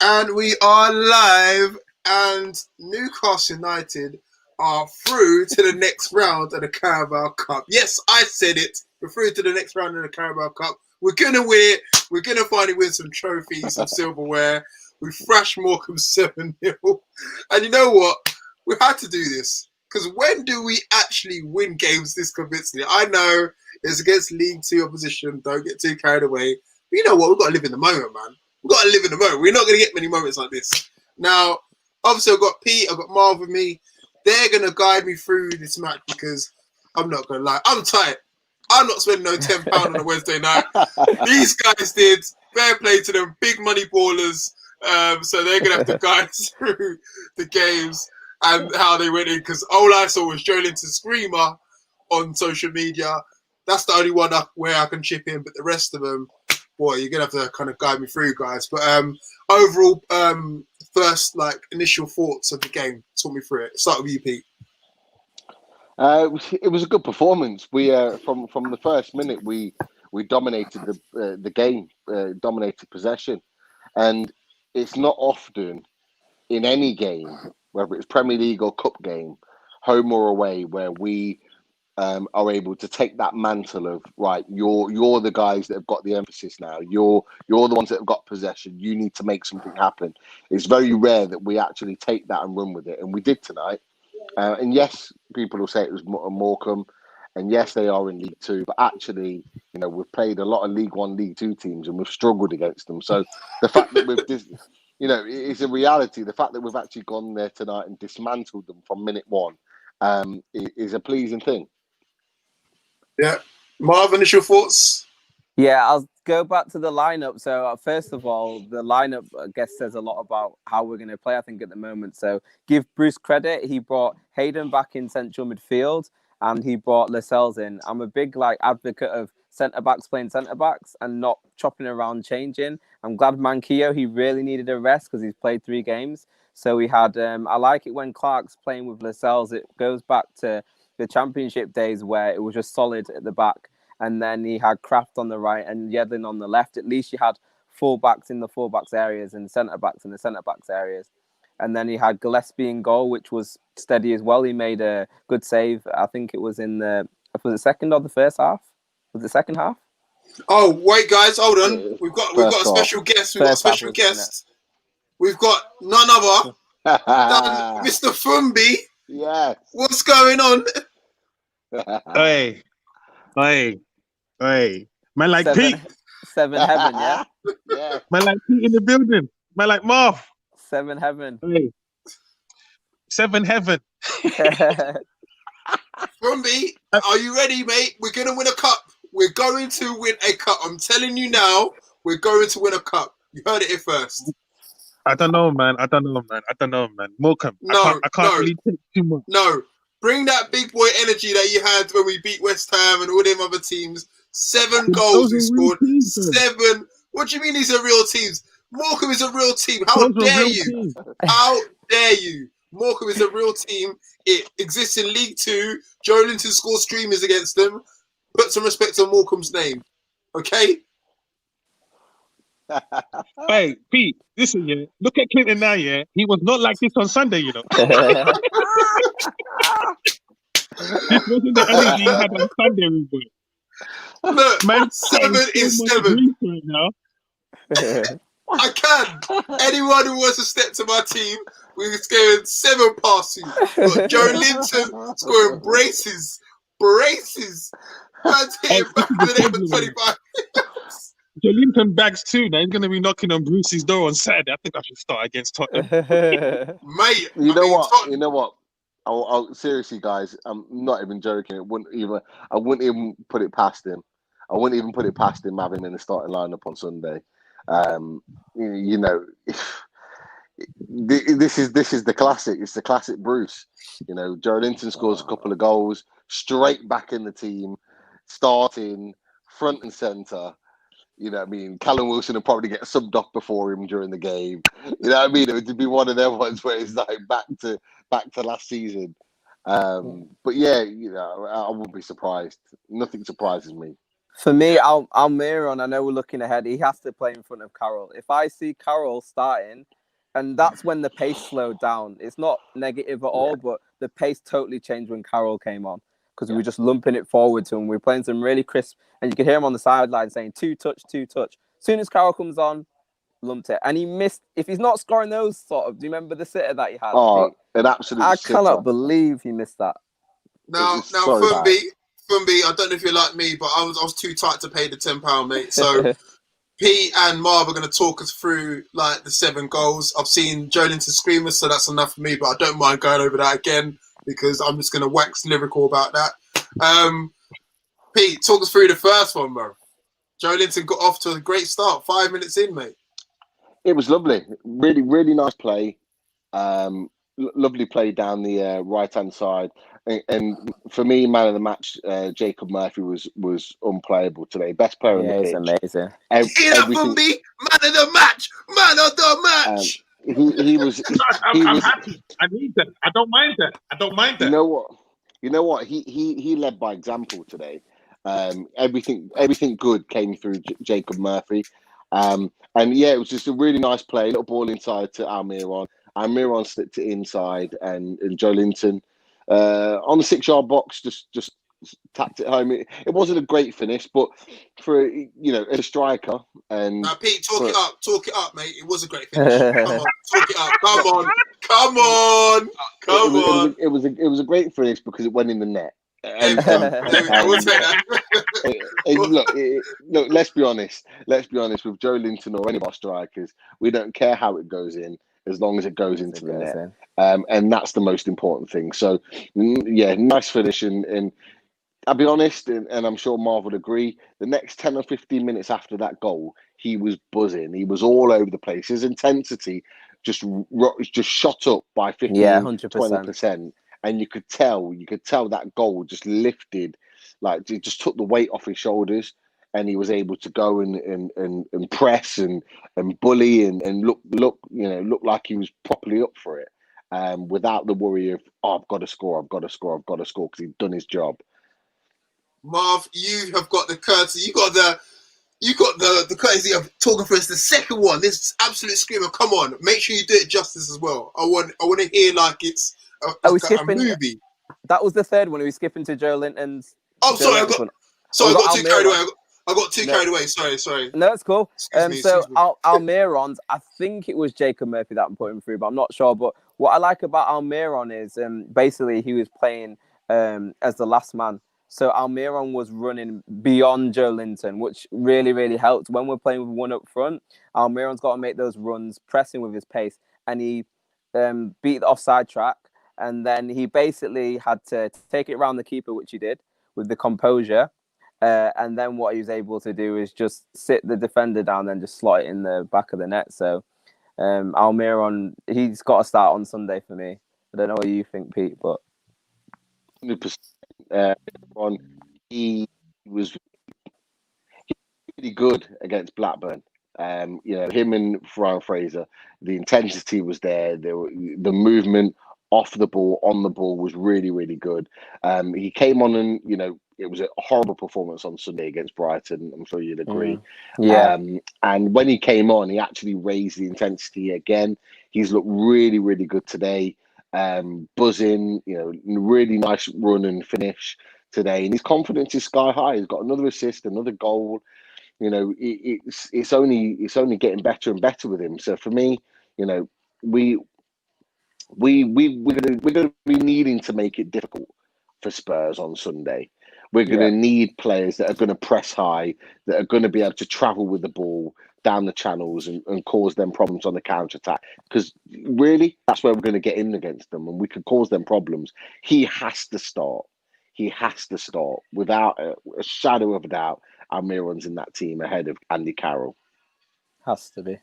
And we are live, and Newcastle United are through to the next round of the Carabao Cup. Yes, I said it. We're through to the next round of the Carabao Cup. We're going to win it. We're going to finally win some trophies, some silverware. We thrashed Morecambe 7-0. And you know what? We had to do this. Because when do we actually win games this convincingly? I know it's against League Two opposition. Don't get too carried away. But you know what? We've got to live in the moment, man. We've got to live in the moment. We're not going to get many moments like this. Now, obviously, I've got Pete, I've got Marv with me. They're going to guide me through this match because I'm not going to lie. I'm tight. I'm not spending no £10 on a Wednesday night. These guys did. Fair play to them. Big money ballers. So they're going to have to guide us through the games and how they went in. Because all I saw was Joelinton screamer on social media. That's the only one where I can chip in. But the rest of them, boy, you're going to have to kind of guide me through, guys. But overall, first, initial thoughts of the game. Talk me through it. Start with you, Pete. It was a good performance. We from the first minute we dominated the game, dominated possession, and it's not often in any game, whether it's Premier League or Cup game, home or away, where we are able to take that mantle of right. You're the guys that have got the emphasis now. You're the ones that have got possession. You need to make something happen. It's very rare that we actually take that and run with it, and we did tonight. And yes, people will say it was Morecambe, and yes, they are in League Two. But actually, we've played a lot of League One, League Two teams, and we've struggled against them. So the fact that it's a reality. The fact that we've actually gone there tonight and dismantled them from minute one is a pleasing thing. Yeah, Marv, initial thoughts. Yeah, I'll go back to the lineup. So first of all, the lineup, I guess, says a lot about how we're going to play, I think, at the moment. So give Bruce credit. He brought Hayden back in central midfield and he brought Lascelles in. I'm a big advocate of centre-backs playing centre-backs and not chopping around, changing. I'm glad Manquillo, he really needed a rest because he's played 3 games. So we had, I like it when Clark's playing with Lascelles. It goes back to the championship days where it was just solid at the back. And then he had Kraft on the right and Yedlin on the left. At least you had full-backs in the full-backs areas and centre-backs in the centre-backs areas. And then he had Gillespie in goal, which was steady as well. He made a good save. I think it was in was it second or the first half? Was it second half? Oh, wait, guys, hold on. We've got a special guest. We've got a special guest. We've got none other than Mr. Fumbi. Yeah. What's going on? Hey. Man like Pete. 7 heaven, yeah? Yeah. Man like Pete in the building. Man like Marv. 7 heaven. Hey. 7 heaven. Fumbi, are you ready, mate? We're going to win a cup. We're going to win a cup. I'm telling you now, we're going to win a cup. You heard it here first. I don't know, man. Morecambe. No, I can't really take too much. No. Bring that big boy energy that you had when we beat West Ham and all them other teams. 7 goals we scored. 7. What do you mean these are real teams? Morecambe is a real team. How dare you? How dare you? Morecambe is a real team. It exists in League Two. Joelinton scores streamers against them. Put some respect on Morecambe's name. Okay? Hey, Pete, listen, yeah. Look at Clinton now, yeah. He was not like this on Sunday, This wasn't the energy he had on Sunday, Ruben. Look, man, 7 is 7. Right now. I can. Anyone who wants to step to my team, we're scoring 7 past you. But Joelinton scoring braces. Man's hitting back to the net for 25 minutes. Joelinton bags too. Now he's going to be knocking on Bruce's door on Saturday. I think I should start against Tottenham. Mate, You know what? I'll seriously, guys, I'm not even joking. I wouldn't even put it past him. I wouldn't even put it past him having him in the starting lineup on Sunday. This is the classic. It's the classic Bruce. Joelinton scores a couple of goals, straight back in the team, starting front and centre. Callum Wilson will probably get subbed off before him during the game. It would be one of them ones where it's like back to last season. But yeah, I wouldn't be surprised. Nothing surprises me. For me, Almirón, I know we're looking ahead. He has to play in front of Carroll. If I see Carroll starting, and that's when the pace slowed down. It's not negative at all, but the pace totally changed when Carroll came on because we were just lumping it forward to him. We were playing some really crisp, and you could hear him on the sideline saying, two touch, two touch. As soon as Carroll comes on, lumped it. And he missed, if he's not scoring those sort of, do you remember the sitter that he had, Pete? An absolute I sitter. cannot believe he missed that. Now, so Fumbi, I don't know if you're like me, but I was too tight to pay the £10, mate. So Pete and Marv are going to talk us through like the 7 goals. I've seen Joelinton screamers, so that's enough for me. But I don't mind going over that again because I'm just going to wax lyrical about that. Pete, talk us through the first one, bro. Joelinton got off to a great start. 5 minutes in, mate. It was lovely. Really, really nice play. Lovely play down the right-hand side. And for me, man of the match, Jacob Murphy was unplayable today. Best player on the pitch. Amazing. Hear that, Fumbi? Man of the match! Man of the match! He was. I'm happy. I need that. I don't mind that. You know what? He led by example today. Everything good came through Jacob Murphy. And yeah, it was just a really nice play. Little ball inside to Almirón. Almirón slipped it inside, and Joelinton on the 6-yard box just tapped it home. It wasn't a great finish, but for as a striker and now, Pete, talk it up, mate. It was a great finish. Come on, talk it up. Come on. It was a great finish because it went in the net. Look, let's be honest. With Joelinton or any of our strikers, we don't care how it goes in as long as it goes into the net, and that's the most important thing. So, yeah, nice finish, and I'll be honest, and I'm sure Marv would agree. The next 10 or 15 minutes after that goal, he was buzzing. He was all over the place. His intensity just shot up by 20%. And you could tell that goal just lifted, like it just took the weight off his shoulders, and he was able to go and press and bully and look like he was properly up for it, without the worry of I've got to score because he'd done his job. Marv, you have got the courtesy. You got the courtesy of talking for us. The second one, this absolute screamer. Come on, make sure you do it justice as well. I want to hear like it's a movie. That was the third one. Are we skipping to Joelinton's? Oh, sorry, I got too carried away. I got too carried away. Sorry. No, it's cool. Almirón's, I think it was Jacob Murphy that I'm putting through, but I'm not sure. But what I like about Almirón is basically he was playing as the last man. So Almirón was running beyond Joelinton, which really, really helped. When we're playing with one up front, Almirón's got to make those runs, pressing with his pace. And he beat the offside track. And then he basically had to take it around the keeper, which he did with the composure. And then what he was able to do is just sit the defender down and just slot it in the back of the net. So Almirón, he's got to start on Sunday for me. I don't know what you think, Pete, but 100%. He was really good against Blackburn. Him and Ryan Fraser, the intensity was there. The movement off the ball, on the ball was really, really good. He came on and, it was a horrible performance on Sunday against Brighton. I'm sure you'd agree. Yeah. And when he came on, he actually raised the intensity again. He's looked really, really good today. Buzzing, really nice run and finish today. And his confidence is sky high. He's got another assist, another goal. It's only getting better and better with him. So for me, we're gonna be needing to make it difficult for Spurs on Sunday. We're going to need players that are going to press high, that are going to be able to travel with the ball down the channels and cause them problems on the counter-attack. Because really, that's where we're going to get in against them, and we could cause them problems. He has to start. Without a shadow of a doubt. Almirón's in that team ahead of Andy Carroll. Has to be.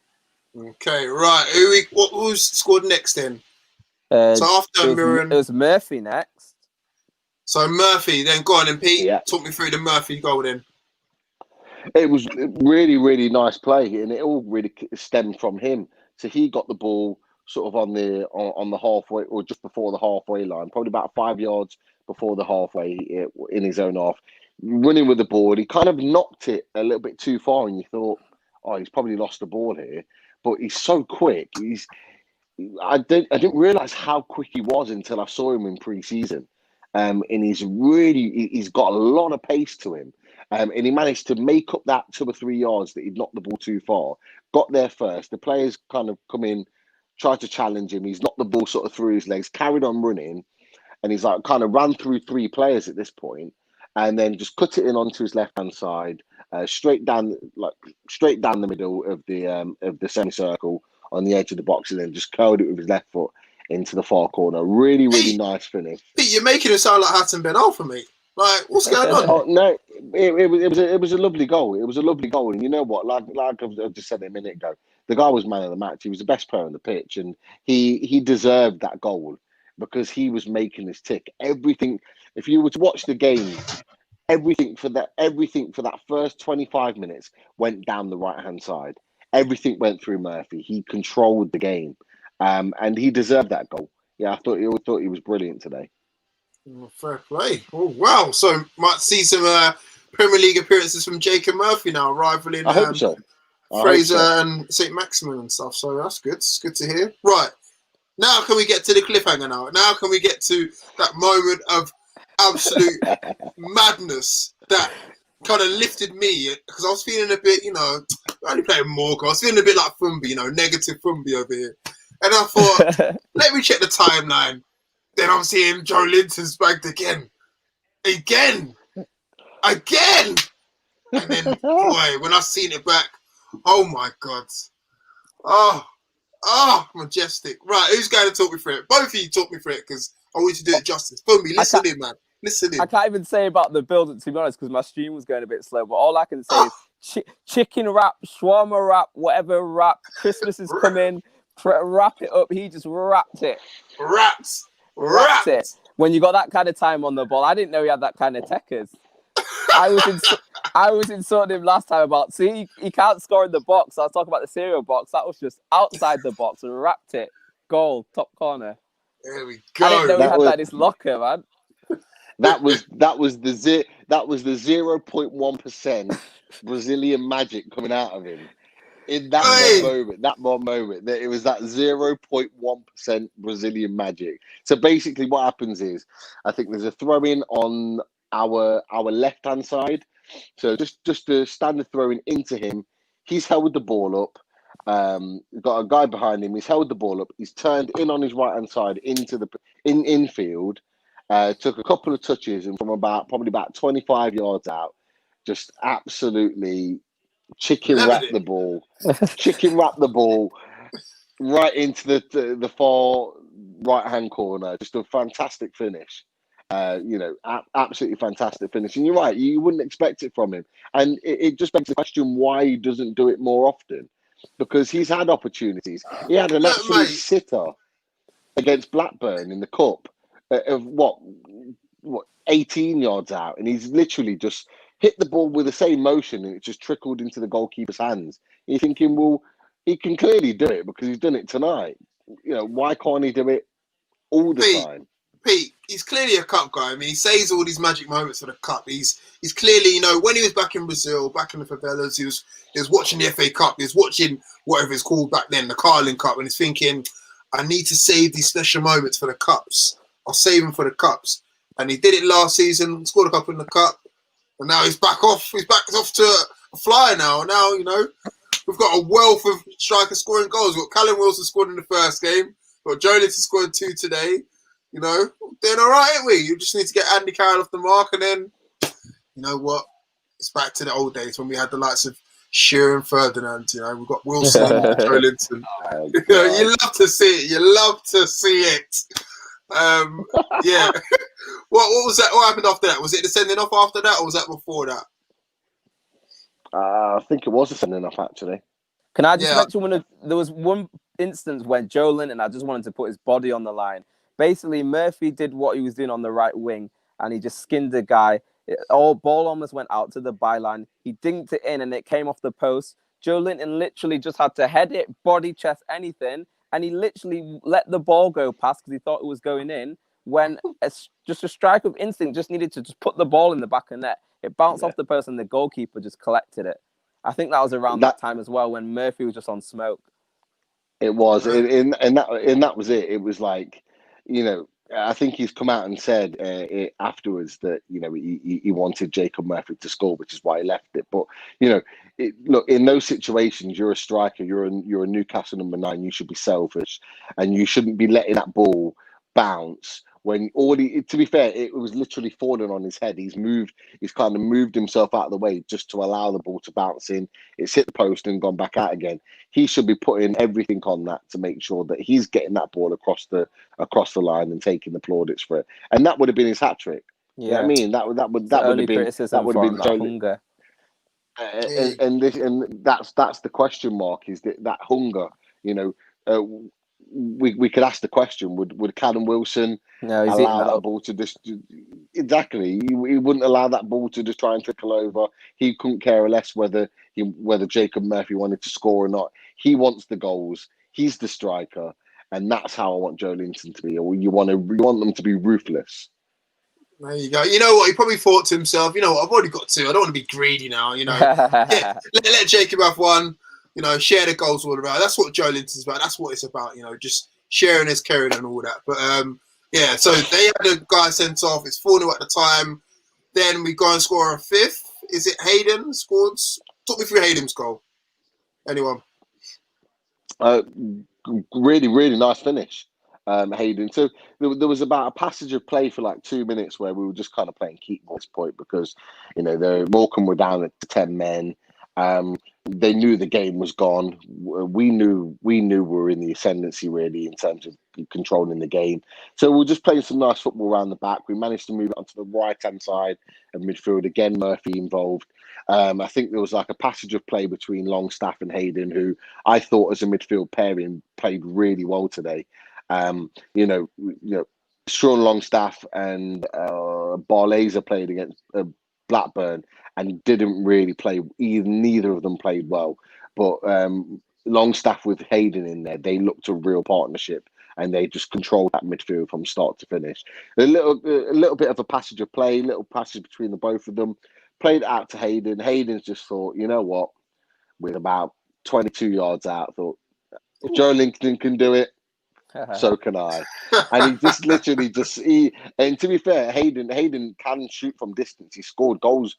Okay, right. Who's scored next then? So after Almirón, it was Murphy next. So Murphy, then go on and Pete, Yeah. talk me through the Murphy goal then. It was a really, really nice play, and it all really stemmed from him. So he got the ball sort of on the halfway, or just before the halfway line, probably about 5 yards before the halfway in his own half. running with the ball. He kind of knocked it a little bit too far, and you thought, oh, he's probably lost the ball here. But he's so quick. I didn't realize how quick he was until I saw him in pre-season. And he's got a lot of pace to him. And he managed to make up that 2 or 3 yards that he'd knocked the ball too far. Got there first. The players kind of come in, tried to challenge him. He's knocked the ball sort of through his legs, carried on running, and he's like kind of ran through 3 players at this point, and then just cut it in onto his left-hand side, straight down the middle of the semicircle on the edge of the box, and then just curled it with his left foot into the far corner. Really, really nice finish. Pete, you're making it sound like Hassan Ben Al for me. Like, what's going on? Oh no, it was a lovely goal. It was a lovely goal, and you know what? Like I've just said a minute ago, the guy was man of the match. He was the best player on the pitch, and he deserved that goal because he was making this tick. Everything. If you were to watch the game, everything for that first 25 minutes went down the right hand side. Everything went through Murphy. He controlled the game, and he deserved that goal. Yeah, I thought he was brilliant today. Oh, fair play. Oh wow! So might see some Premier League appearances from Jacob Murphy now, rivaling I hope so. Fraser and saint-maximin and stuff. So that's good. It's good to hear. Right now, can we get to the cliffhanger now? Now can we get to that moment of absolute madness that kind of lifted me, because I was feeling a bit, I only playing Morecambe. I was feeling a bit like Fumbi, negative Fumbi over here. And I thought, let me check the timeline. Then I'm seeing Joelinton's bagged again. And then, boy, when I seen it back, oh my God. Oh, majestic. Right, who's going to talk me through it? Both of you talk me through it, because I want you to do it justice. Fumbi, listen in, man. Listen in. I can't even say about the build-up, to be honest, because my stream was going a bit slow. But all I can say is chicken wrap, shawarma wrap, whatever wrap. Christmas is coming. Wrap it up. He just wrapped it. Wrapped it. When you got that kind of time on the ball, I didn't know he had that kind of techers. I was insulting him last time about, see, he can't score in the box. I was talking about the cereal box. That was just outside the box and wrapped it. Goal, top corner. There we go. I didn't know he had that in his locker, man. That was the 0.1% Brazilian magic coming out of him in that moment. That it was that 0.1% Brazilian magic. So basically, what happens is, I think there's a throw in on our left hand side. So just a standard throw in into him. He's held the ball up. Got a guy behind him. He's held the ball up. He's turned in on his right hand side into the infield. Took a couple of touches, and from probably about 25 yards out, just absolutely chicken wrap the ball right into the far right hand corner. Just a fantastic finish. Absolutely fantastic finish. And you're right, you wouldn't expect it from him, and it just begs the question why he doesn't do it more often, because he's had opportunities. He had an absolute sitter against Blackburn in the cup. Of what 18 yards out, and he's literally just hit the ball with the same motion, and it just trickled into the goalkeeper's hands. And you're thinking, well, he can clearly do it because he's done it tonight. Why can't he do it all the time? Pete, he's clearly a cup guy. I mean, he says all these magic moments for the cup. He's clearly, when he was back in Brazil, back in the favelas, he was watching the FA Cup. He was watching whatever it's called back then, the Carling Cup, and he's thinking, I need to save these special moments for the cups. I'll save him for the cups. And he did it last season, scored a couple in the cup. And now he's back off. He's back off to a flyer now. Now, we've got a wealth of strikers scoring goals. We've got Callum Wilson scored in the first game. We've got Joelinton scored 2 today. Doing all right, ain't we? You just need to get Andy Carroll off the mark. And then, you know what? It's back to the old days when we had the likes of Shearer and Ferdinand. We've got Wilson and Joelinton. You love to see it. You love to see it. Yeah. What was that? What happened after that? Was it the sending off after that, or was that before that? I think it was a sending off, actually. Can I just mention there was one instance when Joelinton, I just wanted to put his body on the line. Basically, Murphy did what he was doing on the right wing, and he just skinned the guy. Ball almost went out to the byline. He dinked it in, and it came off the post. Joelinton literally just had to head it, body, chest, anything. And he literally let the ball go past because he thought it was going in, when just a strike of instinct just needed to just put the ball in the back of net. It bounced off the post and the goalkeeper just collected it. I think that was around that time as well when Murphy was just on smoke. It was, and that was it. It was like, I think he's come out and said afterwards that he wanted Jacob Murphy to score, which is why he left it. But look, in those situations, you're a striker, you're a Newcastle number 9. You should be selfish, and you shouldn't be letting that ball bounce. When to be fair, it was literally falling on his head. He's kind of moved himself out of the way just to allow the ball to bounce in. It's hit the post and gone back out again. He should be putting everything on that to make sure that he's getting that ball across the line and taking the plaudits for it. And that would have been his hat trick. Yeah, you know what I mean, that would have been hunger. And that's the question mark, is that hunger. We could ask the question: Would Callum Wilson allow that ball to just exactly? He wouldn't allow that ball to just try and trickle over. He couldn't care less whether Jacob Murphy wanted to score or not. He wants the goals. He's the striker, and that's how I want Joelinton to be. Or you want them to be ruthless. There you go. You know what? He probably thought to himself, I've already got 2. I don't want to be greedy now. Let Jacob have 1. Share the goals all around. That's what Joelinton's about. That's what it's about. Just sharing is caring and all that. But so they had a guy sent off. It's 4-0 at the time. Then we go and score a 5th. Is it Hayden scored? Talk me through Hayden's goal. Anyone? Really, really nice finish, Hayden. So there was about a passage of play for like 2 minutes where we were just kind of playing keep at this point because the Morecambe were down at 10 men. They knew the game was gone. We knew we were in the ascendancy really in terms of controlling the game. So we were just playing some nice football around the back. We managed to move it onto the right-hand side of midfield. Again, Murphy involved. I think there was like a passage of play between Longstaff and Hayden, who I thought as a midfield pairing played really well today. Sean Longstaff and Barlaser played against Blackburn and didn't really play. Neither of them played well, but Longstaff with Hayden in there, they looked a real partnership, and they just controlled that midfield from start to finish. A little bit of a passage of play, little passage between the both of them. Played it out to Hayden. Hayden's just thought, you know what, with about 22 yards out, thought if Joelinton can do it, so can I. And he just literally and to be fair, Hayden can shoot from distance. He scored goals,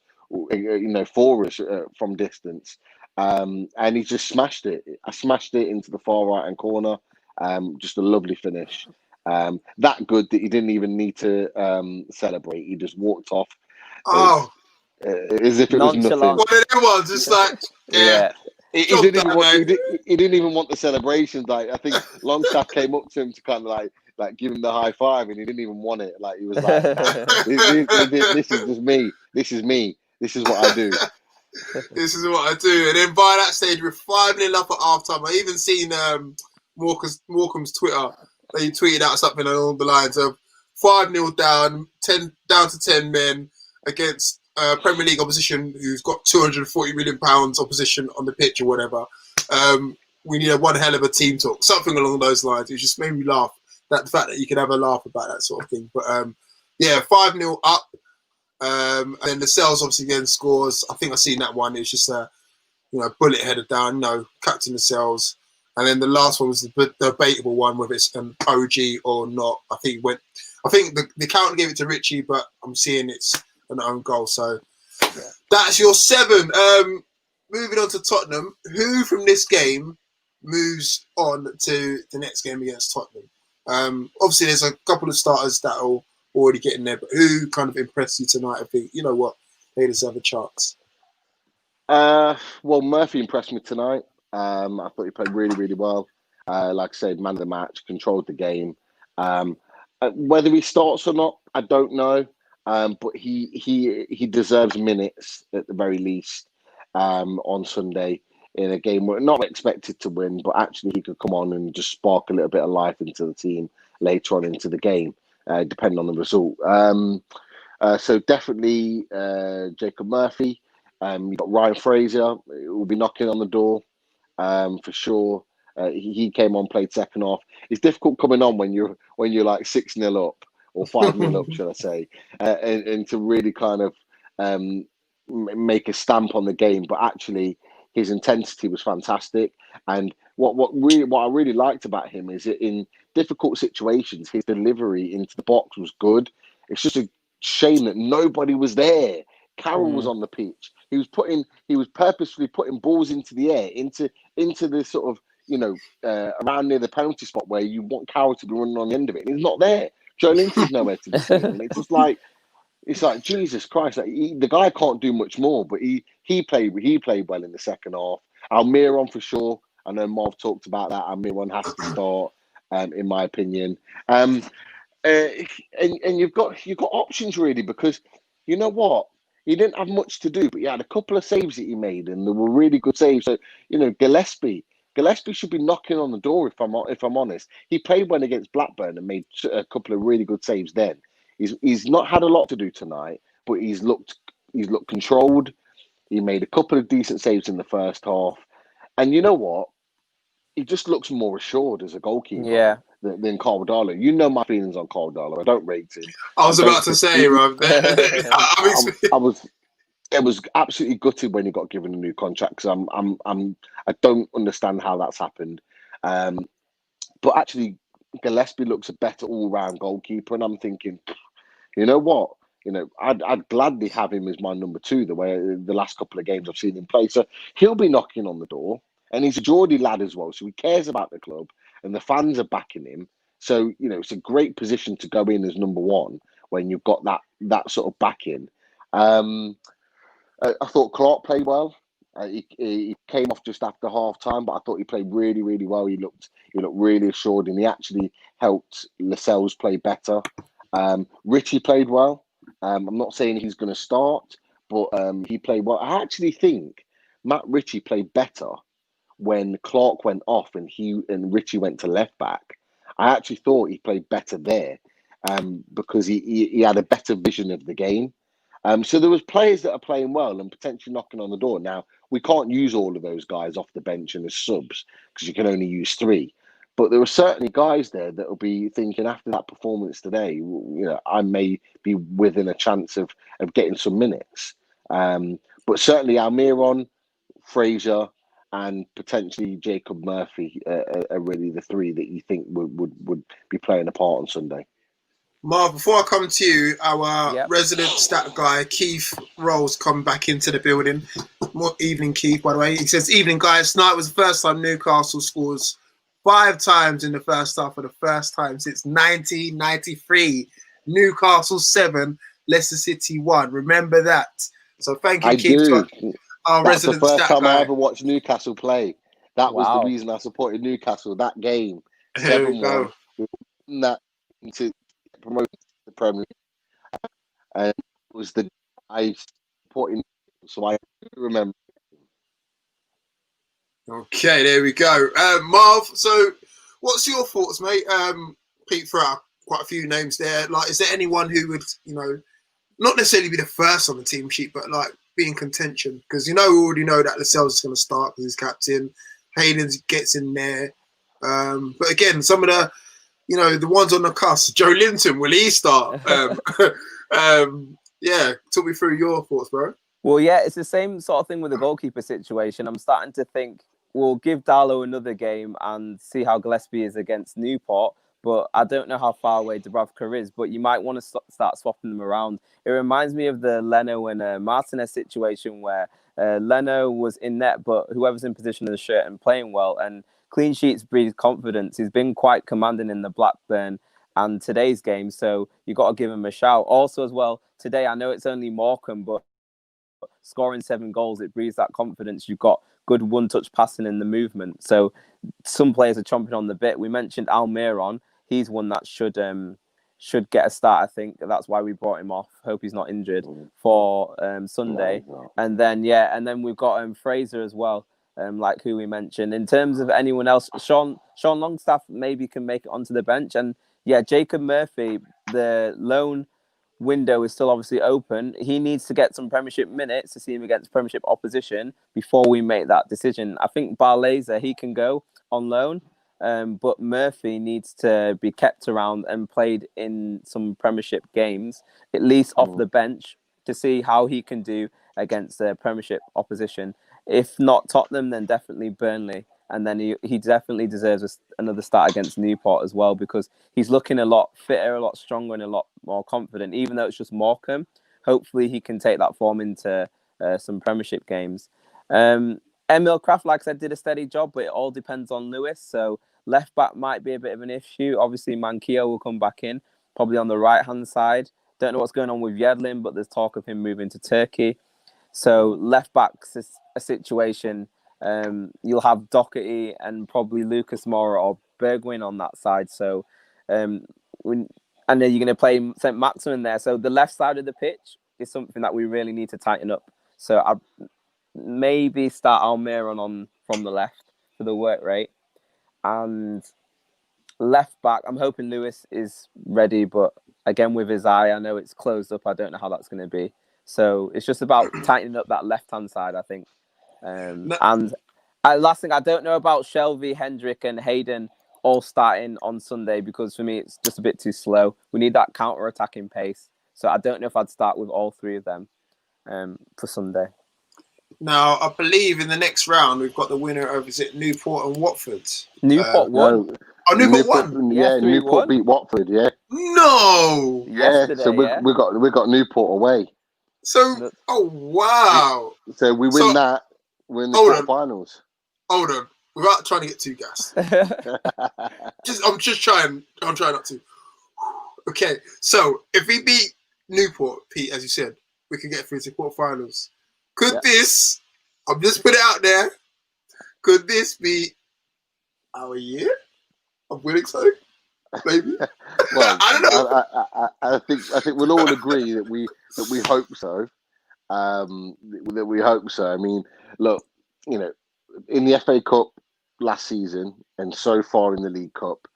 for us from distance. And he just smashed it. I smashed it into the far right hand corner. Just a lovely finish. That good that he didn't even need to celebrate. He just walked off. As if it was nothing. One of them ones, just like yeah. He didn't even want the celebrations. Like I think Longstaff came up to him to kind of like give him the high five, and he didn't even want it. Like he was like, "This is just me. This is me. This is what I do. This is what I do." And then by that stage, we're 5-0 up at halftime. I even seen Morecambe's Twitter. They tweeted out something along the lines of 5-0 down, 10 to 10 men against Premier League opposition who's got £240 million opposition on the pitch or whatever. We need one hell of a team talk, something along those lines. It just made me laugh. The fact that you can have a laugh about that sort of thing. But 5-0 up. And then Lascelles obviously again scores. I think I've seen that one. It's just a bullet header down. Captain Lascelles. And then the last one was the debatable one, whether it's an OG or not. I think the counter gave it to Richie, but I'm seeing it's an own goal. So that's your 7. Moving on to Tottenham. Who from this game moves on to the next game against Tottenham? Obviously, there's a couple of starters that will already get in there, but who kind of impressed you tonight? I think, you know what, they deserve a chance. Well, Murphy impressed me tonight. I thought he played really, really well. Like I said, man of the match, controlled the game. Whether he starts or not, I don't know. But he deserves minutes at the very least on Sunday in a game we're not expected to win, but actually he could come on and just spark a little bit of life into the team later on into the game, depending on the result. So definitely Jacob Murphy. You've got Ryan Fraser, who will be knocking on the door for sure. He came on, played second half. It's difficult coming on when you're like 6-0 up or 5-0 up, should I say, and to really kind of make a stamp on the game, but actually his intensity was fantastic. And what I really liked about him is that in difficult situations, his delivery into the box was good. It's just a shame that nobody was there. Carroll was on the pitch. He was purposefully putting balls into the air, into the sort of, around near the penalty spot where you want Carroll to be running on the end of it. And he's not there. Joelinton's nowhere to be seen. And it's just like, Jesus Christ! Like, the guy can't do much more, but he played well in the second half. Almirón for sure. I know Marv talked about that. Almirón has to start, in my opinion. And you've got options really, because you know what, he didn't have much to do, but he had a couple of saves that he made, and they were really good saves. So Gillespie should be knocking on the door. If I'm honest, he played well against Blackburn and made a couple of really good saves then. He's not had a lot to do tonight, but he's looked controlled. He made a couple of decent saves in the first half, and you know what? He just looks more assured as a goalkeeper than Caldwell. You know my feelings on Caldwell. I don't rate him. I was about to say, Rob. I was absolutely gutted when he got given a new contract, because I don't understand how that's happened. But actually, Gillespie looks a better all-round goalkeeper, and I'm thinking, you know what? I'd gladly have him as my number 2. The way the last couple of games I've seen him play, so he'll be knocking on the door, and he's a Geordie lad as well, so he cares about the club, and the fans are backing him. So it's a great position to go in as number 1 when you've got that sort of backing. I thought Clark played well. He came off just after half time, but I thought he played really, really well. He looked really assured, and he actually helped Lascelles play better. Richie played well. I'm not saying he's going to start, but he played well. I actually think Matt Ritchie played better when Clark went off and Richie went to left back. I actually thought he played better there, because he had a better vision of the game. So there was players that are playing well and potentially knocking on the door. Now, we can't use all of those guys off the bench and as subs, because you can only use 3. But there were certainly guys there that will be thinking, after that performance today, I may be within a chance of getting some minutes. But certainly Almirón, Fraser, and potentially Jacob Murphy are really the 3 that you think would be playing a part on Sunday. Marv, before I come to you, our resident stat guy, Keith Rolls, come back into the building. More evening, Keith, by the way. He says, evening, guys. Tonight was the first time Newcastle scores 5 times in the first half for the first time since 1993. Newcastle 7, Leicester City 1. Remember that. So thank you, Keith. Our That's resident the first stat time guy. I ever watched Newcastle play. That was the reason I supported Newcastle, that game. 7-1. We won that to promote the Premier League. And it was the I supported, so I remember. Okay, there we go. Marv, so what's your thoughts, mate? Pete threw out quite a few names there. Like, is there anyone who would, not necessarily be the first on the team sheet, but like be in contention? Because we already know that Lascelles is going to start because he's captain. Hayden gets in there. But again, some of the, the ones on the cusp. Joelinton, will he start? Talk me through your thoughts, bro. Well, yeah, it's the same sort of thing with the goalkeeper situation. I'm starting to think we'll give Darlow another game and see how Gillespie is against Newport. But I don't know how far away Dubravka is, but you might want to start swapping them around. It reminds me of the Leno and Martinez situation where Leno was in net, but whoever's in position of the shirt and playing well, and clean sheets breed confidence. He's been quite commanding in the Blackburn and today's game, so you got to give him a shout. Also as well, today, I know it's only Morecambe, but scoring 7 goals, it breeds that confidence. You've got good one-touch passing in the movement. So some players are chomping on the bit. We mentioned Almirón. He's one that should get a start, I think. That's why we brought him off. Hope he's not injured for Sunday. And then we've got Fraser as well, like who we mentioned. In terms of anyone else, Sean Longstaff maybe can make it onto the bench. And Jacob Murphy, the loan window is still obviously open. He needs to get some Premiership minutes to see him against Premiership opposition before we make that decision. I think Barlaser, he can go on loan, but Murphy needs to be kept around and played in some Premiership games, at least off the bench, to see how he can do against the Premiership opposition. If not Tottenham, then definitely Burnley. And then he definitely deserves another start against Newport as well, because he's looking a lot fitter, a lot stronger, and a lot more confident. Even though it's just Morecambe, hopefully he can take that form into some Premiership games. Emil Kraft, like I said, did a steady job, but it all depends on Lewis. So left back might be a bit of an issue. Obviously, Manquillo will come back in, probably on the right-hand side. Don't know what's going on with Yedlin, but there's talk of him moving to Turkey. So left back's a situation. You'll have Doherty and probably Lucas Moura or Bergwijn on that side. So I know you're going to play Saint-Maximin there. So the left side of the pitch is something that we really need to tighten up. So I'd maybe start Almirón on from the left for the work rate. And left back, I'm hoping Lewis is ready, but again, with his eye, I know it's closed up. I don't know how that's going to be. So it's just about tightening up that left-hand side, I think. And last thing, I don't know about Shelby, Hendrick and Hayden all starting on Sunday, because for me, it's just a bit too slow. We need that counter-attacking pace. So I don't know if I'd start with all three of them for Sunday. Now, I believe in the next round, we've got the winner of, is it Newport and Watford? Newport won? No. Oh, Newport won? Yeah, 3-1. Newport beat Watford, yeah. No! Yeah, Yesterday, so we got Newport away. So, oh, wow. So we win that, we're in the quarterfinals. Hold on. Without trying to get too gassed. I'm trying not to. Okay, so if we beat Newport, Pete, as you said, we can get through to quarterfinals. Could this, I'm just put it out there, could this be our year? I'm willing so, maybe. Well, I don't know. I think we'll all agree that we hope so. That we hope so. I mean, look, you know, in the FA Cup last season and so far in the League Cup,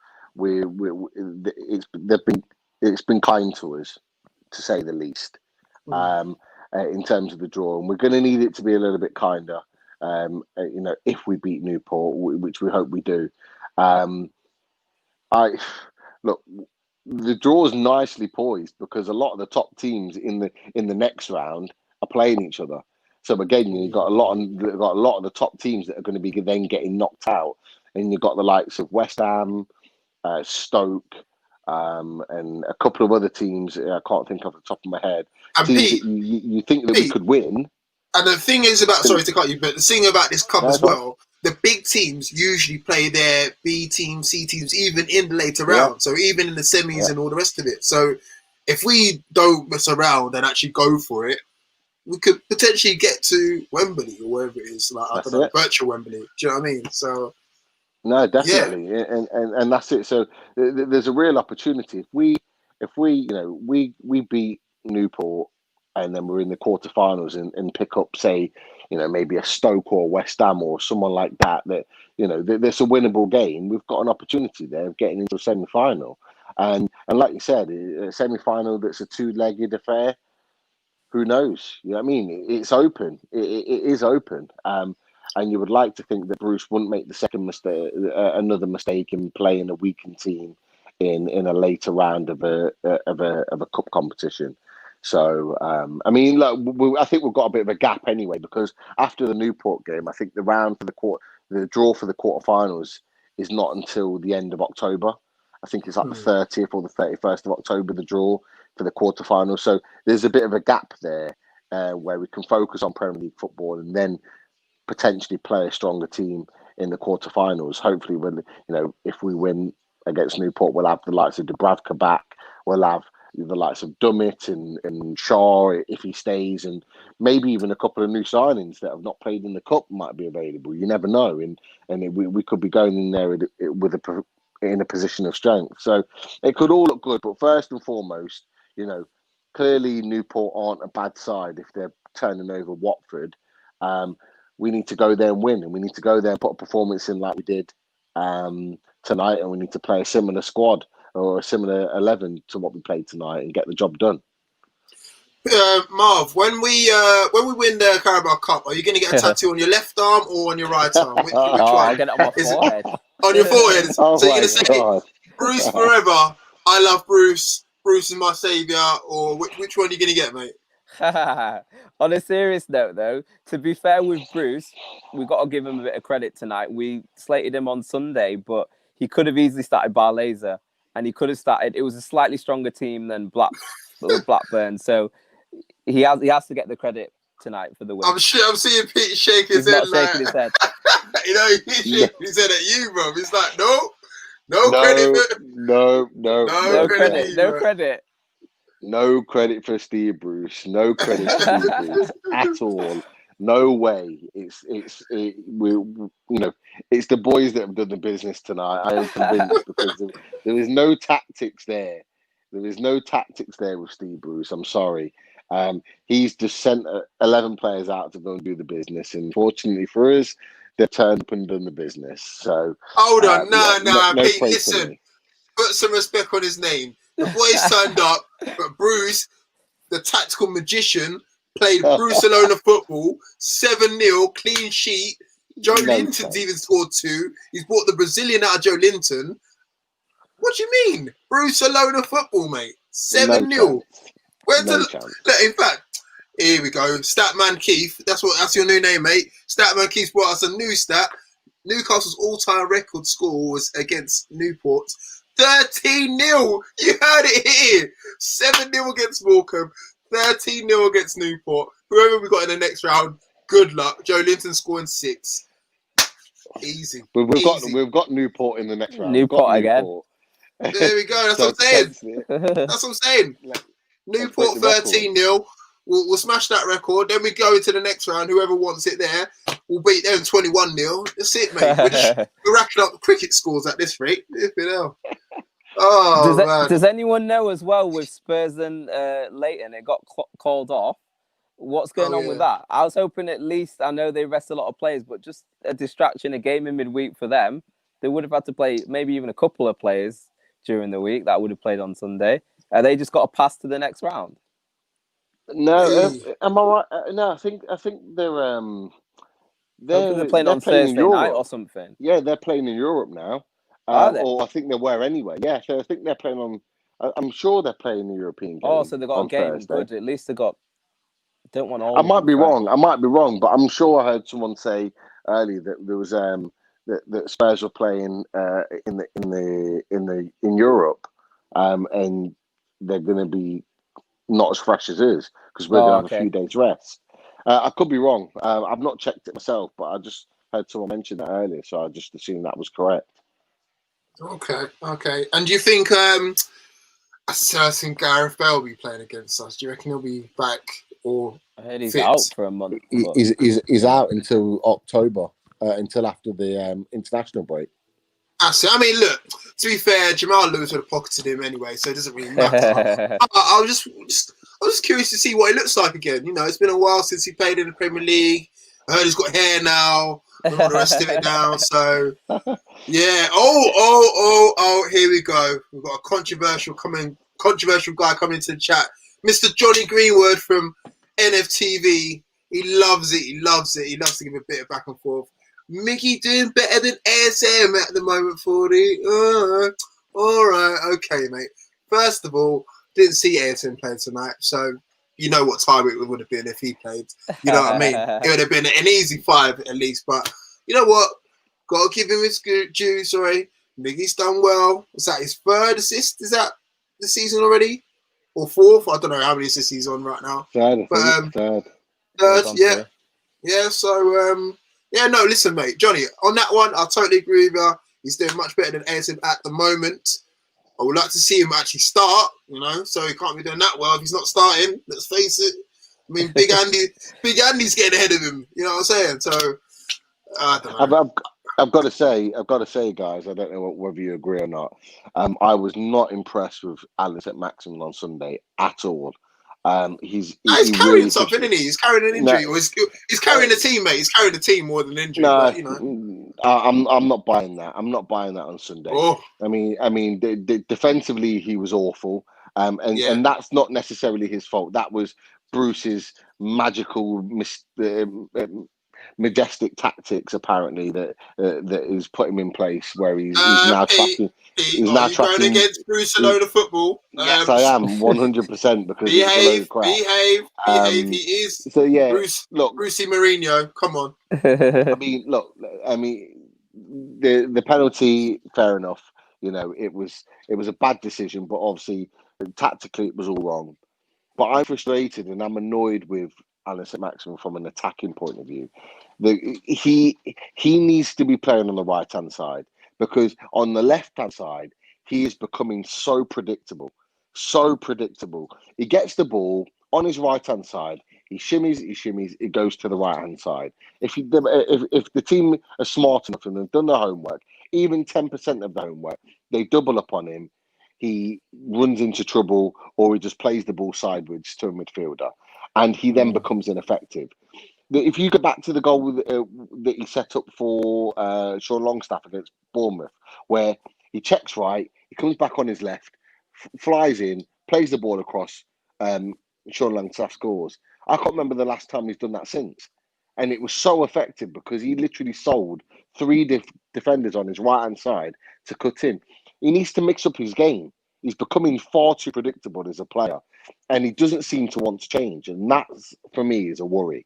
it's been kind to us, to say the least. In terms of the draw, and we're going to need it to be a little bit kinder. You know, if we beat Newport, which we hope we do. Look, the draw is nicely poised because a lot of the top teams in the next round are playing each other. So again, you've got a lot of the top teams that are going to be then getting knocked out, and you've got the likes of West Ham, Stoke, and a couple of other teams I can't think off the top of my head. And Teams Pete, that you think that we could win. And the thing is about, sorry to cut you, but the thing about this cup as well, the big teams usually play their B teams, C teams, even in the later round. So even in the semis and all the rest of it. So if we don't mess around and actually go for it, we could potentially get to Wembley or wherever it is, like I don't know, virtual Wembley. Do you know what I mean? So no, definitely, and that's it. So there's a real opportunity if we beat Newport and then we're in the quarterfinals and pick up, say, you know, maybe a Stoke or West Ham or someone like that, you know, there's a winnable game. We've got an opportunity there of getting into a semi-final, and like you said, a semi-final that's a two-legged affair. Who knows? You know what I mean? It's open. It is open. And you would like to think that Bruce wouldn't make the second mistake, another mistake in playing a weakened team in a later round of a cup competition. So I mean, look, I think we've got a bit of a gap anyway, because after the Newport game, I think the draw for the quarterfinals is not until the end of October. I think it's like the 30th or the 31st of October, the draw for the quarterfinals. So there's a bit of a gap there where we can focus on Premier League football and then potentially play a stronger team in the quarterfinals. Hopefully, if we win against Newport, we'll have the likes of Dubravka back. We'll have the likes of Dummett and Shaw if he stays, and maybe even a couple of new signings that have not played in the cup might be available. You never know, and we could be going in there in a position of strength. So it could all look good. But first and foremost, you know, clearly Newport aren't a bad side if they're turning over Watford. We need to go there and win, and we need to go there and put a performance in like we did tonight, and we need to play a similar squad or a similar 11 to what we played tonight and get the job done. Marv, when we win the Carabao Cup, are you going to get a tattoo on your left arm or on your right arm? Which one? I'll get it on my forehead. On your forehead. Oh, so you're going to say, Bruce forever, I love Bruce, Bruce is my saviour, or which one are you going to get, mate? On a serious note, though, to be fair with Bruce, we've got to give him a bit of credit tonight. We slated him on Sunday, but he could have easily started Barlaser, and he could have started. It was a slightly stronger team than Blackburn, so he has to get the credit tonight for the win. I'm seeing Pete shake his He's head not shaking his head. you know, he's shaking his head at you, bro. He's like, no credit, man. No credit. No credit. No credit for Steve Bruce. No credit for Steve Bruce at all. No way. It's the boys that have done the business tonight. I am convinced because there is no tactics there. There is no tactics there with Steve Bruce. I'm sorry. He's just sent 11 players out to go and do the business. And fortunately for us, they've turned up and done the business. So hold on, no, Pete, praise for listen. me. Put some respect on his name. The boys turned up, but Bruce, the tactical magician, played Barcelona football, 7-0, clean sheet. Joelinton's even scored 2. He's brought the Brazilian out of Joelinton. What do you mean? Barcelona football, mate. 7-0. Look, in fact, here we go. Statman Keith. That's your new name, mate. Statman Keith brought us a new stat. Newcastle's all-time record score was against Newport. 13-0. You heard it here. 7-0 against Morecambe. 13-0 against Newport. Whoever we got in the next round, good luck. Joelinton scoring 6. Easy. We've got Newport in the next round. Newport again. There we go. That's what I'm saying. That's what I'm saying. Newport 13-0. We'll smash that record. Then we go into the next round. Whoever wants it there, we'll beat them 21-0. That's it, mate. We're racking up cricket scores at this rate. Does anyone know as well with Spurs and Leighton? It got called off. What's going on with that? I was hoping at least, I know they rest a lot of players, but just a distraction, a game in midweek for them. They would have had to play maybe even a couple of players during the week that would have played on Sunday. They just got a pass to the next round. No, am I right? No, I think they're playing on Thursday night or something. Yeah, they're playing in Europe now. Or I think they were anyway. Yeah, so I think they're playing on. I'm sure they're playing the European game. Oh, so they got a game. Thursday. Good. At least they got. Don't want all. I might be wrong, but I'm sure I heard someone say earlier that there was that Spurs were playing in Europe, and they're going to be not as fresh as us because we're going to have a few days rest. I could be wrong. I've not checked it myself, but I just heard someone mention that earlier, so I just assumed that was correct. Okay. And do you think a certain Gareth Bale will be playing against us? Do you reckon he'll be back or? I heard he's out for a month. He's out until October, until after the international break. I mean, look. To be fair, Jamal Lewis would have pocketed him anyway, so it doesn't really matter. I was just curious to see what he looks like again. You know, it's been a while since he played in the Premier League. I heard he's got hair now, and all the rest of it now. So, yeah. Oh, here we go. We've got a controversial guy coming into the chat. Mr. Johnny Greenwood from NFTV. He loves it. He loves to give a bit of back and forth. Mickey doing better than ASM at the moment, 40. All right, okay, mate. First of all, didn't see ASM play tonight, so you know what time it would have been if he played. You know what I mean? It would have been an easy 5 at least. But you know what? Got to give him his due. Sorry, Mickey's done well. Was that his 3rd assist? Is that the season already? Or 4th? I don't know how many assists he's on right now. Third. Third, yeah. Yeah, so yeah, no, listen, mate. Johnny, on that one, I totally agree with you. He's doing much better than ASM at the moment. I would like to see him actually start, you know, so he can't be doing that well if he's not starting. Let's face it. I mean, Big Andy's getting ahead of him. You know what I'm saying? So, I don't know. I've got to say, guys, I don't know whether you agree or not. I was not impressed with saint-maximin on Sunday at all. He's carrying really something, isn't he? He's carrying an injury. Or he's carrying a team, mate. He's carrying a team more than an injury. No, but, you know. I'm not buying that. I'm not buying that on Sunday. Oh. I mean, defensively he was awful, and that's not necessarily his fault. That was Bruce's magical majestic tactics apparently that is put him in place where he's now tracking. He's now tracking. Going against Barcelona football. Yes, I am 100% because it's a load of crap. Behave. He is. So yeah, Brucey Mourinho. Come on. I mean, the penalty, fair enough. You know, it was a bad decision, but obviously tactically it was all wrong. But I'm frustrated and I'm annoyed with Alan Saint-Maximin from an attacking point of view. He needs to be playing on the right hand side, because on the left hand side he is becoming so predictable. He gets the ball on his right hand side. He shimmies, it goes to the right hand side. If the team are smart enough and they've done their homework, even 10% of the homework, they double up on him. He runs into trouble, or he just plays the ball sideways to a midfielder, and he then becomes ineffective. If you go back to the goal that he set up for Sean Longstaff against Bournemouth, where he checks right, he comes back on his left, flies in, plays the ball across, Sean Longstaff scores. I can't remember the last time he's done that since. And it was so effective because he literally sold three defenders on his right-hand side to cut in. He needs to mix up his game. He's becoming far too predictable as a player, and he doesn't seem to want to change. And that, for me, is a worry.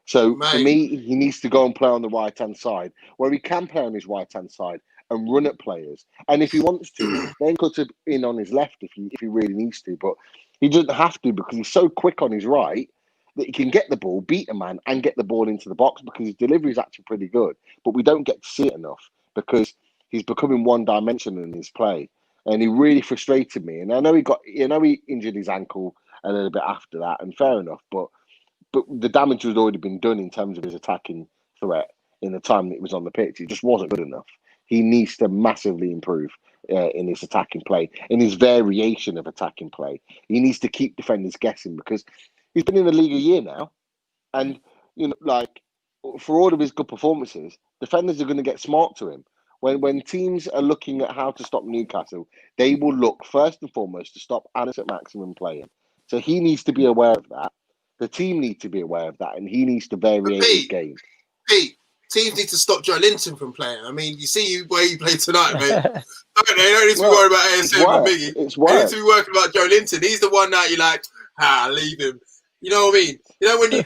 So, for me, he needs to go and play on the right-hand side, where he can play on his right-hand side and run at players. And if he wants to, then cut in on his left if he really needs to. But he doesn't have to, because he's so quick on his right that he can get the ball, beat a man, and get the ball into the box, because his delivery is actually pretty good. But we don't get to see it enough because he's becoming one-dimensional in his play. And he really frustrated me. And I know he injured his ankle a little bit after that, and fair enough. But the damage had already been done in terms of his attacking threat in the time that he was on the pitch. It just wasn't good enough. He needs to massively improve in his attacking play, in his variation of attacking play. He needs to keep defenders guessing, because he's been in the league a year now. And, for all of his good performances, defenders are going to get smart to him. When teams are looking at how to stop Newcastle, they will look first and foremost to stop Alan Saint-Maximin playing. So he needs to be aware of that. The team need to be aware of that, and he needs to vary his game. Pete, teams need to stop Joelinton from playing. I mean, you see where you played tonight, mate. They don't need to be worried about ASM and Biggie. They need to be working about Joelinton. He's the one that you're like, leave him. You know what I mean? You know when you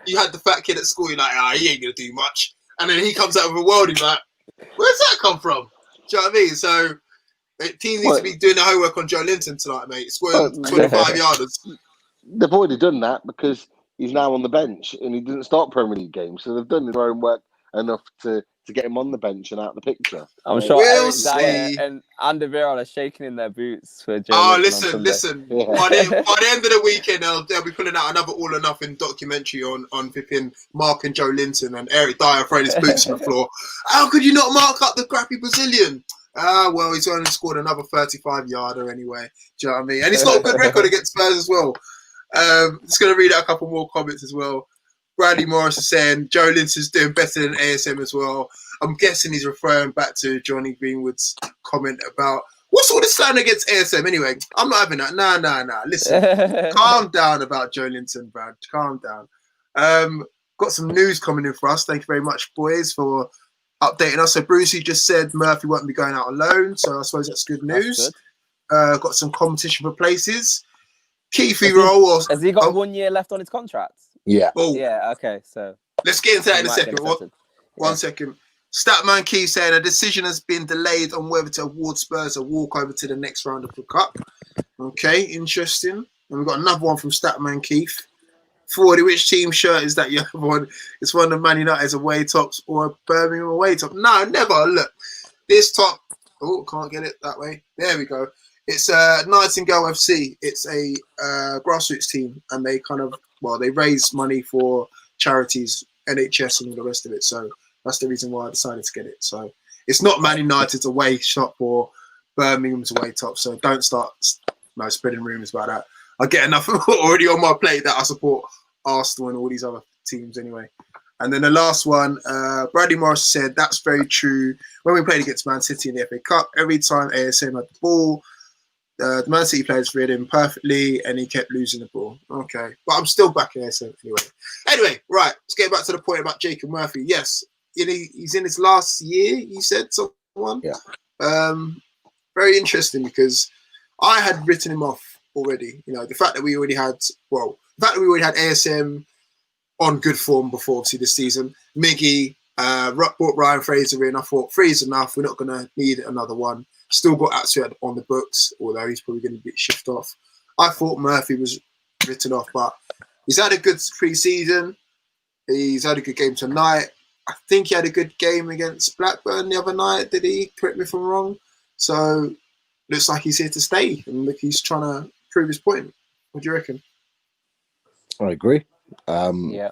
you had the fat kid at school, you're like, he ain't gonna do much, and then he comes out of a world, he's like, where's that come from? Do you know what I mean? So teams need to be doing their homework on Joelinton tonight, mate. Scoring 25 yarders. They've already done that because he's now on the bench and he didn't start Premier League games. So they've done their own work enough to get him on the bench and out of the picture. I'm sure Eric Dyer and Andy Viral are shaking in their boots for Joe. Oh, listen. Yeah. By the end of the weekend, they'll be putting out another All or Nothing documentary on flipping Mark and Joelinton, and Eric Dyer throwing his boots on the floor. How could you not mark up the crappy Brazilian? Well, he's only scored another 35-yarder anyway. Do you know what I mean? And he's got a good record against Spurs as well. Just going to read out a couple more comments as well. Bradley Morris is saying Joelinton's doing better than ASM as well. I'm guessing he's referring back to Johnny Greenwood's comment about what's all this slang against ASM anyway. I'm not having that. Nah. Listen, calm down about Joelinton, Brad. Calm down. Got some news coming in for us. Thank you very much, boys, for updating us. So Brucey just said Murphy won't be going out alone. So I suppose that's good news. Good. Got some competition for places. Keithy Roll. Has he got 1 year left on his contract? Yeah. Oh. Yeah, okay. So let's get into that in a second. One second. Statman Keith saying a decision has been delayed on whether to award Spurs a walkover to the next round of the Cup. Okay, interesting. And we've got another one from Statman Keith. Fordy, which team shirt is that you have on? It's one of Man United's away tops or a Birmingham away top. No, never. Look, this top. Oh, can't get it that way. There we go. It's Nightingale FC. It's a grassroots team, and they they raise money for charities, NHS, and all the rest of it. So that's the reason why I decided to get it. So it's not Man United's away shop or Birmingham's away top. So don't start spreading rumours about that. I get enough already on my plate that I support Arsenal and all these other teams anyway. And then the last one, Bradley Morris said, that's very true. When we played against Man City in the FA Cup, every time ASM had the ball, The Man City players read him perfectly, and he kept losing the ball. Okay, but I'm still back in there. So anyway, right. Let's get back to the point about Jacob Murphy. Yes, he's in his last year. You said someone. Yeah. Very interesting because I had written him off already. You know, the fact that we already had ASM on good form before obviously this season. Miggy brought Ryan Fraser in. I thought three's enough. We're not going to need another one. Still got Atsu on the books, although he's probably going to be shift off. I thought Murphy was written off, but he's had a good pre-season. He's had a good game tonight. I think he had a good game against Blackburn the other night. Did he? Correct me if I'm wrong. So looks like he's here to stay, and look, he's trying to prove his point. What do you reckon? I agree. Yeah,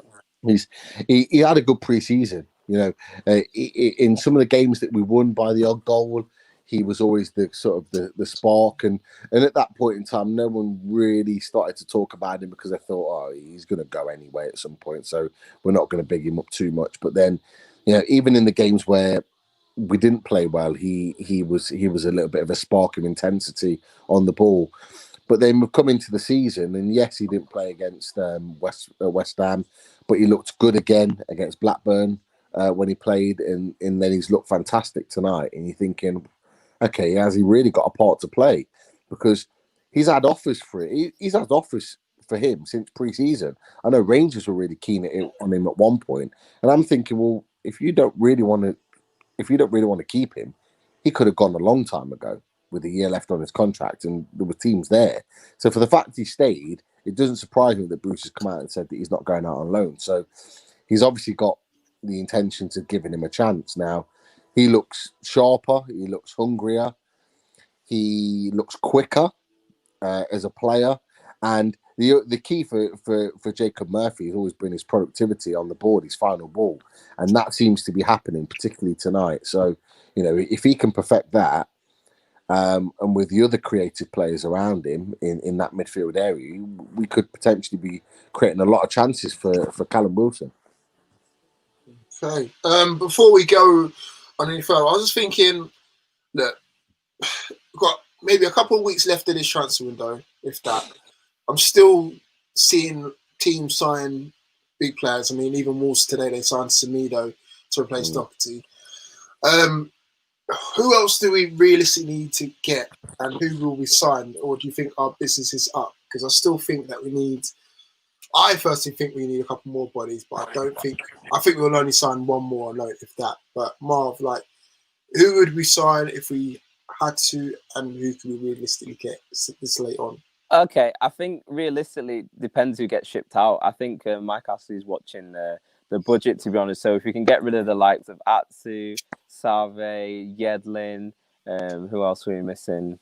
he had a good pre-season. You know, in some of the games that we won by the odd goal, he was always the sort of the spark, and at that point in time, no one really started to talk about him because they thought, oh, he's going to go anyway at some point, so we're not going to big him up too much. But then, you know, even in the games where we didn't play well, he was a little bit of a spark of intensity on the ball. But then we've come into the season, and yes, he didn't play against West Ham, but he looked good again against Blackburn when he played, and then he's looked fantastic tonight. And you're thinking, okay, has he really got a part to play? Because he's had offers for it. He's had offers for him since pre-season. I know Rangers were really keen on him at one point, and I'm thinking, well, if you don't really want to keep him, he could have gone a long time ago with a year left on his contract, and there were teams there. So for the fact he stayed, it doesn't surprise me that Bruce has come out and said that he's not going out on loan. So he's obviously got the intentions of giving him a chance. Now, he looks sharper, he looks hungrier, he looks quicker as a player, and the key for Jacob Murphy has always been his productivity on the board, his final ball, and that seems to be happening, particularly tonight. So, you know, if he can perfect that, and with the other creative players around him in that midfield area, we could potentially be creating a lot of chances for Callum Wilson. Okay. Before we go on any further, I was just thinking that we've got maybe a couple of weeks left in this transfer window, if that. I'm still seeing teams sign big players. I mean, even Wolves today, they signed Semedo to replace Doherty. Who else do we realistically need to get, and who will we sign? Or do you think our business is up? Because I still think that I personally think we need a couple more bodies, but I think we'll only sign one more on loan, if that. But Marv, like, who would we sign if we had to, and who can we realistically get this late on? Okay, I think realistically depends who gets shipped out. I think Mike Astley is watching the budget, to be honest. So if we can get rid of the likes of Atsu, Save, Yedlin, who else are we missing?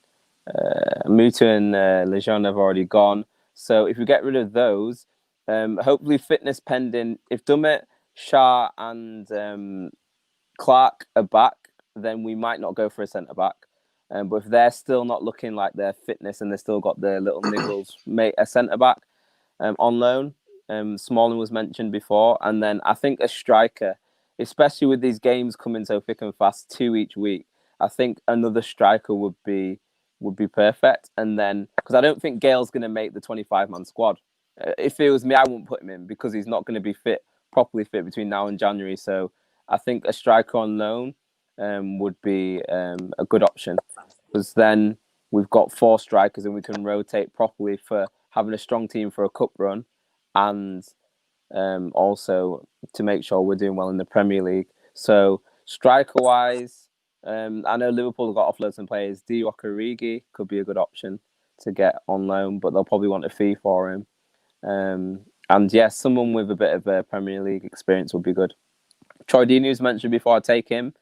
Mutu and Lejeune have already gone. So if we get rid of those, hopefully fitness pending. If Dummett, Shah and Clark are back, then we might not go for a centre-back. But if they're still not looking like their fitness and they've still got their little niggles, make a centre-back on loan. Smalling was mentioned before. And then I think a striker, especially with these games coming so thick and fast, 2 each week, I think another striker would be perfect. And then, because I don't think Gale's going to make the 25-man squad. If it was me, I wouldn't put him in because he's not going to be properly fit between now and January. So I think a striker on loan would be a good option, because then we've got 4 strikers and we can rotate properly for having a strong team for a cup run, and also to make sure we're doing well in the Premier League. So striker-wise, I know Liverpool have got offload some players. Divock Origi could be a good option to get on loan, but they'll probably want a fee for him. And yes, someone with a bit of a Premier League experience would be good. Troy Deeney's mentioned before, I take him.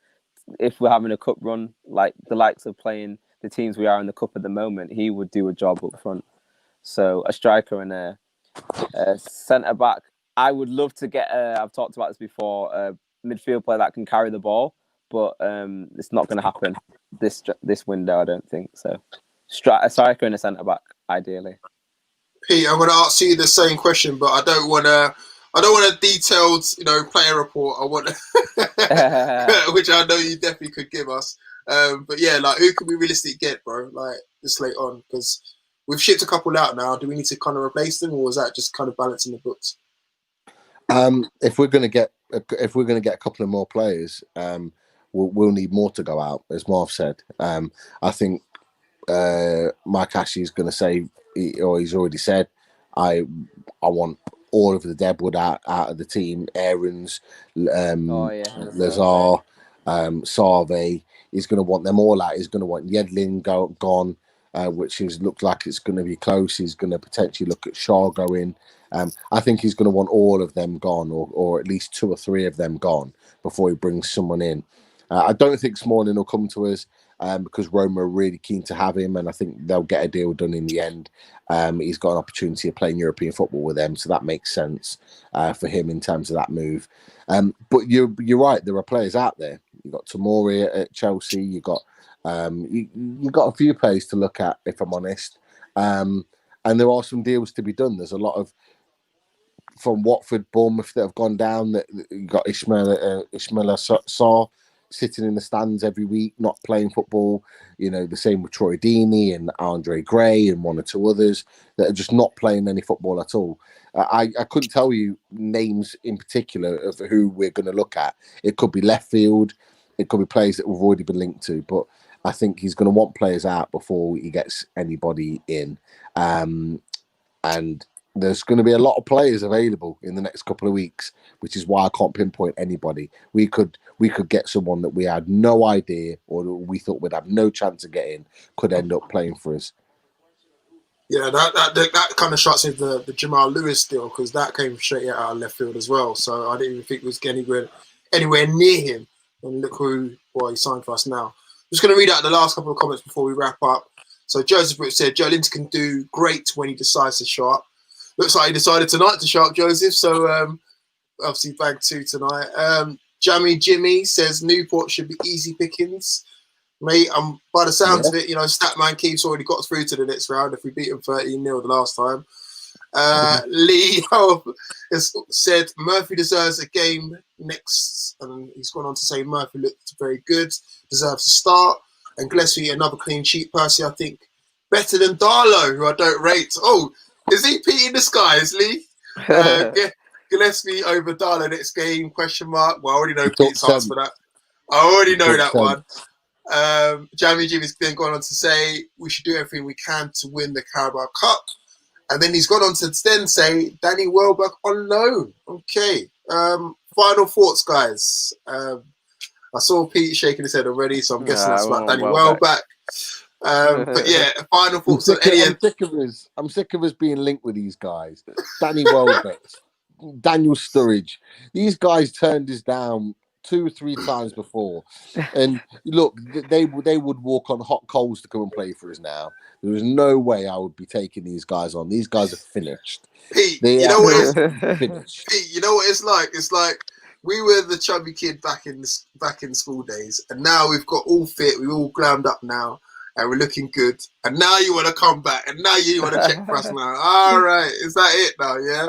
If we're having a cup run, like the likes of playing the teams we are in the cup at the moment, he would do a job up front. So a striker and a centre-back. I would love to get, I've talked about this before, a midfield player that can carry the ball, but it's not going to happen this window, I don't think. So a striker and a centre-back, ideally. Pete, I'm going to ask you the same question, but I don't want a detailed, player report. I want, which I know you definitely could give us. But yeah, like, who can we realistically get, bro? Like, this late on? Because we've shipped a couple out now. Do we need to kind of replace them, or is that just kind of balancing the books? If we're going to get a couple of more players, we'll need more to go out, as Marv said. I think Mike Ashley is going to say, or he's already said, I want all of the Deadwood out of the team. Aarons, Lazar, Sarve. He's going to want them all out. He's going to want Yedlin gone, which looked like it's going to be close. He's going to potentially look at Shaw going. I think he's going to want all of them gone, or at least 2 or 3 of them gone before he brings someone in. I don't think Smalling will come to us because Roma are really keen to have him, and I think they'll get a deal done in the end. He's got an opportunity of playing European football with them, so that makes sense for him in terms of that move. But you're right, there are players out there. You've got Tomori at Chelsea. You've got you got a few players to look at, if I'm honest. And there are some deals to be done. There's a lot of from Watford, Bournemouth that have gone down. That you got Ismail Sarr sitting in the stands every week, not playing football. You know, the same with Troy Deeney and Andre Gray and 1 or 2 others that are just not playing any football at all. I couldn't tell you names in particular of who we're going to look at. It could be left field. It could be players that we've already been linked to. But I think he's going to want players out before he gets anybody in. And there's going to be a lot of players available in the next couple of weeks, which is why I can't pinpoint anybody. We could get someone that we had no idea or we thought we'd have no chance of getting could end up playing for us. Yeah, that kind of strikes me the Jamal Lewis deal, because that came straight out of left field as well. So I didn't even think it was anywhere near him. And look he signed for us now. I'm just going to read out the last couple of comments before we wrap up. So Joseph Rich said, Joelinton can do great when he decides to show up. Looks like he decided tonight to show up, Joseph. So obviously bagged 2 tonight. Jammy Jimmy says Newport should be easy pickings. Mate, by the sounds of it, Statman Keith's already got through to the next round if we beat him 13-0 the last time. Lee has said Murphy deserves a game next, and he's gone on to say Murphy looked very good, deserves to start. And Gillespie, another clean sheet. Percy, I think, better than Darlow, who I don't rate. Oh, is he Pete in disguise, Lee? Gillespie over Darlow next game, question mark. Well, I already know Pete's answer for that. I already know that one. Jamie Jimmy's then gone on to say we should do everything we can to win the Carabao Cup. And then he's gone on to then say Danny Welbeck on loan. Okay. Final thoughts, guys. I saw Pete shaking his head already, so I'm guessing that's about Danny Welbeck. But yeah, final thoughts. I'm sick of us being linked with these guys. Danny Welbeck, Daniel Sturridge. These guys turned us down 2 or 3 times before, and look, they would walk on hot coals to come and play for us now. There is no way I would be taking these guys on. These guys are finished. Pete, you know what it's like? It's like we were the chubby kid back in school days, and now we've got all fit, we're all glammed up now, and we're looking good. And now you want to come back, and now you want to check for us now. All right, is that it now? Yeah,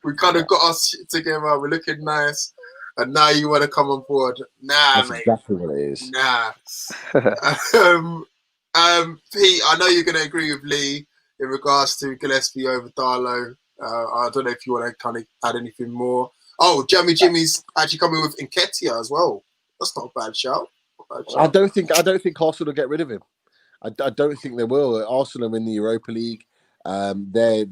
we kind of got our shit together. We're looking nice. And now you want to come on board? Nah, that's mate. Exactly what it is. Nah. Pete, I know you're going to agree with Lee in regards to Gillespie over Darlow. I don't know if you want to kind of add anything more. Oh, Jimmy's actually coming with Nketiah as well. That's not a bad shout. I don't think Arsenal will get rid of him. I don't think they will. Arsenal are in the Europa League. They're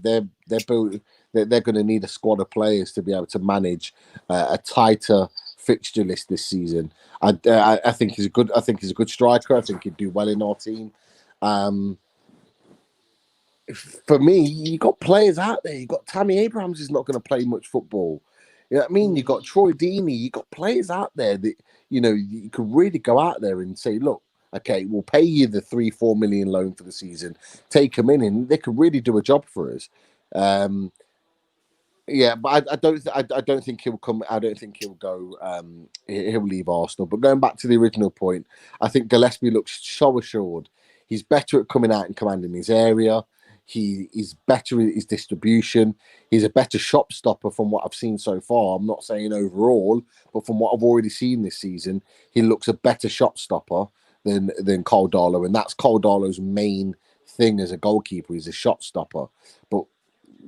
going to need a squad of players to be able to manage a tighter fixture list this season. I think he's a good. I think he's a good striker. I think he'd do well in our team. For me, you got players out there. You got Tammy Abrahams who's not going to play much football. You know what I mean? You got Troy Deeney. You got players out there that you could really go out there and say, look, okay, we'll pay you the 3-4 million loan for the season. Take them in, and they could really do a job for us. Yeah, but I don't think he'll come. I don't think he'll go. He'll leave Arsenal. But going back to the original point, I think Gillespie looks so assured. He's better at coming out and commanding his area. He's better at his distribution. He's a better shot stopper from what I've seen so far. I'm not saying overall, but from what I've already seen this season, he looks a better shot stopper than Cole Darlow, and that's Cole Darlow's main thing as a goalkeeper. He's a shot stopper, but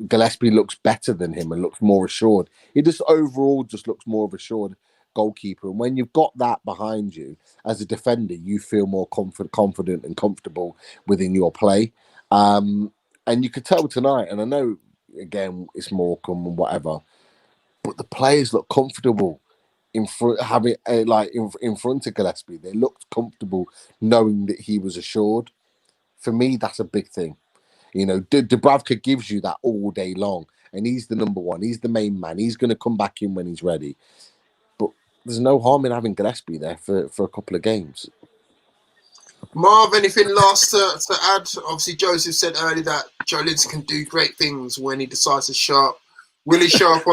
Gillespie looks better than him and looks more assured. He just overall just looks more of a assured goalkeeper. And when you've got that behind you as a defender, you feel more confident and comfortable within your play. And you could tell tonight, and I know, again, it's Morecambe and whatever, but the players look comfortable in front, having in front of Gillespie. They looked comfortable knowing that he was assured. For me, that's a big thing. You know, Dubravka gives you that all day long, and he's the number one. He's the main man. He's going to come back in when he's ready. But there's no harm in having Gillespie there for a couple of games. Marv, anything last to add? Obviously, Joseph said earlier that Joelinton can do great things when he decides to sharp. Will he sharp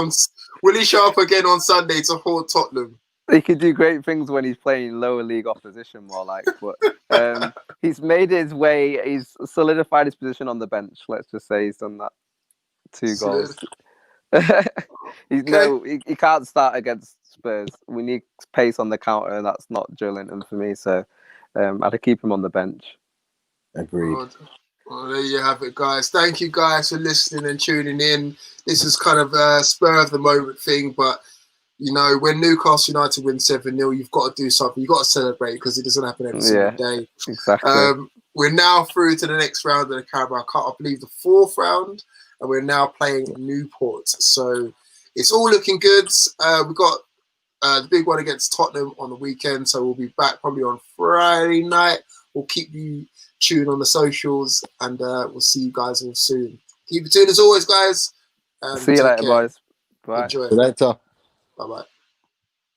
again on Sunday to hold Tottenham? He can do great things when he's playing lower league opposition, more like. But he's made his way. He's solidified his position on the bench. Let's just say he's done that. 2 goals. He can't start against Spurs. We need pace on the counter, and that's not Joelinton for me. So I had to keep him on the bench. Agreed. Well, there you have it, guys. Thank you, guys, for listening and tuning in. This is kind of a spur of the moment thing, but you know, when Newcastle United win 7-0, you've got to do something. You've got to celebrate because it doesn't happen every single day. Exactly. We're now through to the next round of the Carabao Cup, I believe the 4th round, and we're now playing Newport. So it's all looking good. We've got the big one against Tottenham on the weekend, so we'll be back probably on Friday night. We'll keep you tuned on the socials, and we'll see you guys all soon. Keep it tuned as always, guys. See you later, boys. Bye. Enjoy it. See you later. Bye-bye.